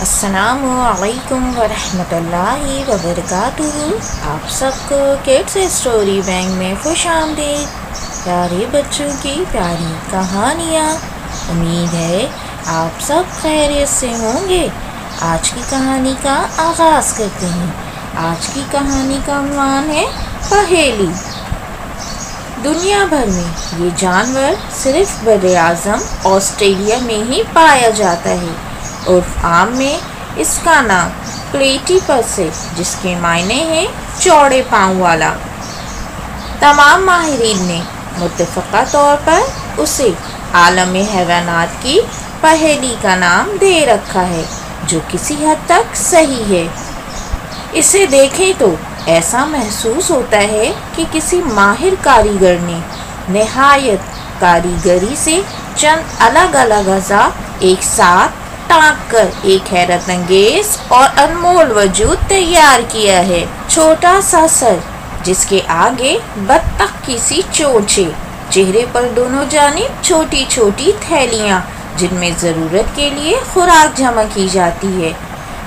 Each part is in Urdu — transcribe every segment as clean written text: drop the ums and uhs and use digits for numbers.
السلام علیکم ورحمۃ اللہ وبرکاتہ۔ آپ سب کو کڈس اسٹوری بینک میں خوش آمدید۔ پیارے بچوں کی پیاری کہانیاں، امید ہے آپ سب خیریت سے ہوں گے۔ آج کی کہانی کا آغاز کرتے ہیں۔ آج کی کہانی کا عنوان ہے پہیلی۔ دنیا بھر میں یہ جانور صرف براعظم آسٹریلیا میں ہی پایا جاتا ہے۔ عرف عام میں اس کا نام پلیٹیپس ہے، جس کے معنی ہیں چوڑے پاؤں والا۔ تمام ماہرین نے متفقہ طور پر اسے عالم حیوانات کی پہیلی کا نام دے رکھا ہے، جو کسی حد تک صحیح ہے۔ اسے دیکھیں تو ایسا محسوس ہوتا ہے کہ کسی ماہر کاریگر نے نہایت کاریگری سے چند الگ الگ اعضاء ایک ساتھ ٹانک کر ایک حیرت انگیز اور انمول وجود تیار کیا ہے۔ چھوٹا سا سر، جس کے آگے بطخ کی سی چونچ ہے، چہرے پر دونوں جانب چھوٹی چھوٹی تھیلیاں جن میں ضرورت کے لیے خوراک جمع کی جاتی ہے،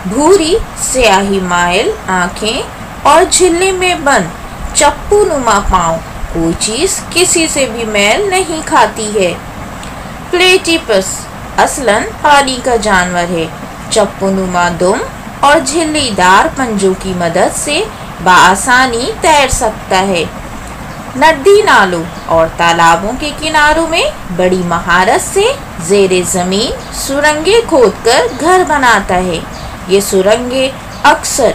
بھوری سیاہی مائل آنکھیں اور جھلے میں بند چپو نما پاؤں، کوئی چیز کسی سے بھی میل نہیں کھاتی ہے۔ پلیٹیپس اصلاً پانی کا جانور ہے۔ چپو نما دم اور جھلی دار پنجوں کی مدد سے بآسانی تیر سکتا ہے۔ ندی نالوں اور تالابوں کے کناروں میں بڑی مہارت سے زیر زمین سرنگیں کھود کر گھر بناتا ہے۔ یہ سرنگیں اکثر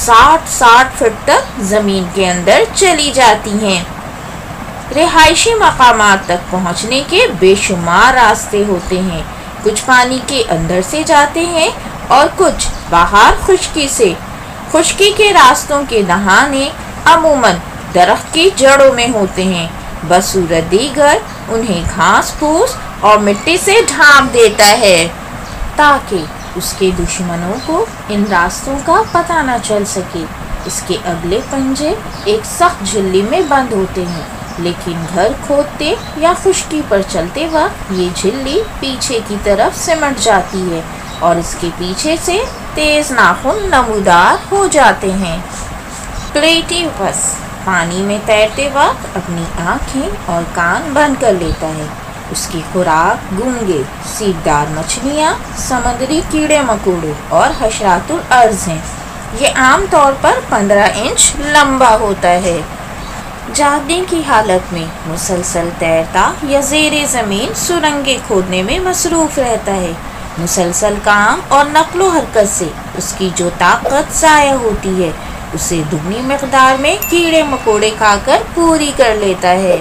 60 فٹ تک زمین کے اندر چلی جاتی ہیں۔ رہائشی مقامات تک پہنچنے کے بے شمار راستے ہوتے ہیں، کچھ پانی کے اندر سے جاتے ہیں اور کچھ باہر خشکی سے۔ خشکی کے راستوں کے دہانے عموماً درخت کی جڑوں میں ہوتے ہیں، بصورت دیگر انہیں گھاس پھوس اور مٹی سے ڈھانپ دیتا ہے تاکہ اس کے دشمنوں کو ان راستوں کا پتہ نہ چل سکے۔ اس کے اگلے پنجے ایک سخت جھلی میں بند ہوتے ہیں، لیکن گھر کھودتے یا خشکی پر چلتے وقت یہ جھلی پیچھے کی طرف سمٹ جاتی ہے اور اس کے پیچھے سے تیز ناخن نمودار ہو جاتے ہیں۔ پلیٹیپس پانی میں تیرتے وقت اپنی آنکھیں اور کان بند کر لیتا ہے۔ اس کی خوراک گونگے، سیب دار مچھلیاں، سمندری کیڑے مکوڑے اور حشرات الارض ہیں۔ یہ عام طور پر 15 انچ لمبا ہوتا ہے۔ جاگنے کی حالت میں مسلسل تیرتا یا زیر زمین سرنگیں کھودنے میں مصروف رہتا ہے۔ مسلسل کام اور نقل و حرکت سے اس کی جو طاقت ضائع ہوتی ہے، اسے دگنی مقدار میں کیڑے مکوڑے کھا کر پوری کر لیتا ہے۔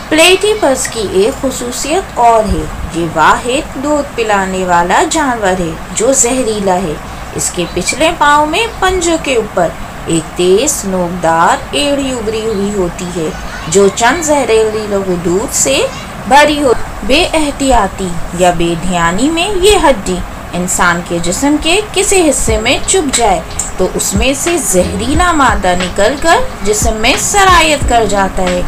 پلیٹیپس کی ایک خصوصیت اور ہے، یہ واحد دودھ پلانے والا جانور ہے جو زہریلا ہے۔ اس کے پچھلے پاؤں میں پنجوں کے اوپر ایک تیز نوکدار ایڑی ابری ہوئی ہوتی ہے، جو چند زہریلی غدود سے بھری ہو۔ بے احتیاطی یا بے دھیانی میں یہ ہڈی انسان کے جسم کے کسی حصے میں چبھ جائے تو اس میں سے زہریلا مادہ نکل کر جسم میں سرایت کر جاتا ہے۔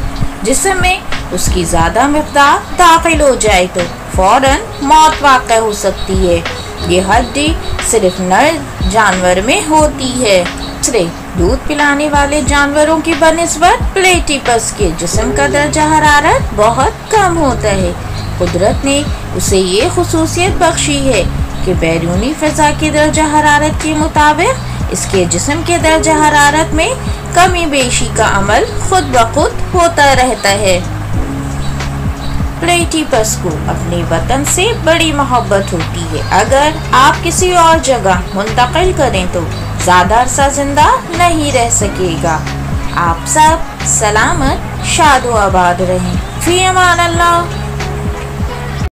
جسم میں اس کی زیادہ مقدار داخل ہو جائے تو فوراً موت واقع ہو سکتی ہے۔ یہ ہڈی صرف نر جانور میں ہوتی ہے۔ دوسرے دودھ پلانے والے جانوروں کی بنسبت پلیٹیپس کے جسم کا درجہ حرارت بہت کم ہوتا ہے۔ قدرت نے اسے یہ خصوصیت بخشی ہے کہ بیرونی فضا کے درجہ حرارت کے مطابق اس کے جسم کے درجہ حرارت میں کمی بیشی کا عمل خود بخود ہوتا رہتا ہے۔ پلیٹیپس کو اپنے وطن سے بڑی محبت ہوتی ہے۔ اگر آپ کسی اور جگہ منتقل کریں تو زیادہ عرصہ زندہ نہیں رہ سکے گا۔ آپ سب سلامت، شاد و آباد رہیں۔ فی امان اللہ۔